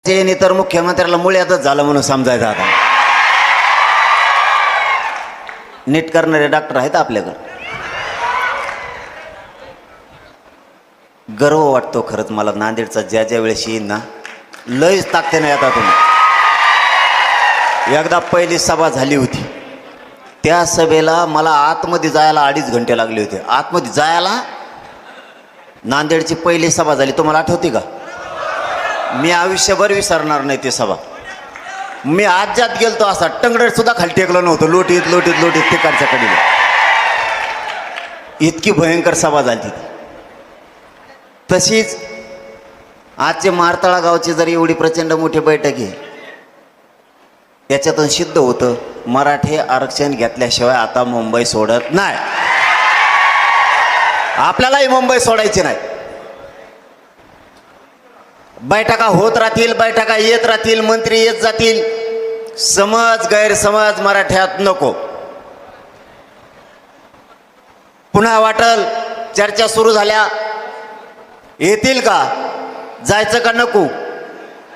ते तर मुख्यमंत्र्याला मुळ्यातच झालं म्हणून समजायचं आता. नीट करणारे डॉक्टर आहेत आपल्याकडे. गर्व वाटतो खरंच मला नांदेडचा ज्या ज्या वेळेस येईन ना, लयच ताकदीने येता तुम्ही. एकदा पहिली सभा झाली होती, त्या सभेला मला आतमध्ये जायला 2.5 घंटे लागले होते. आतमध्ये जायला. नांदेडची पहिली सभा झाली, तुम्हाला आठवते का? मी आयुष्यभर विसरणार नाही ती सभा. मी आज्यात गेलतो, असा टंगडर सुद्धा खाली टेकलं नव्हतं. लोटीत लोटीत लोटीत तिकडच्या कडीला. इतकी भयंकर सभा झाली ती. तशीच आजचे मारतळा गावची जर एवढी प्रचंड मोठी बैठक आहे, त्याच्यातून सिद्ध होतं मराठी आरक्षण घेतल्याशिवाय आता मुंबई सोडत नाही. आपल्यालाही मुंबई सोडायची नाही. बैठका होत राहतील, बैठका येत राहतील, मंत्री येत जातील. समज गैरसमज मराठ्यात नको. पुन्हा वाटल चर्चा सुरू झाल्या, येतील का, जायचं का नको,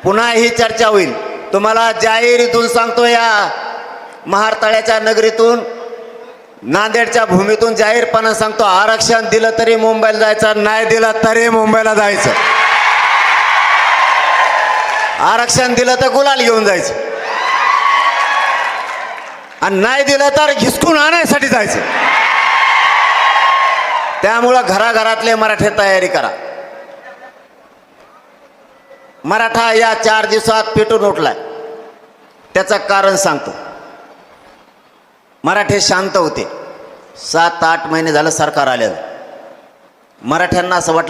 पुन्हा ही चर्चा होईल. तुम्हाला जाहीर सांगतो, या महारतळ्याच्या नगरीतून, नांदेडच्या भूमीतून जाहीरपणे सांगतो, आरक्षण दिलं तरी मुंबईला जायचं, नाही दिलं तरी मुंबईला जायचं. आरक्षण दिलं तर गुलाल घेऊन जायचं, आणि नाही दिलं तर घिसकून आणायसाठी जायचं. त्यामुळं घराघरातले मराठे तयारी करा. मराठा या 4 दिवसात पेटून उठलाय. त्याचं कारण सांगतो. मराठे शांत होते. 7-8 महिने झालं सरकार आलेलं. मराठ्यांना असं वाटलं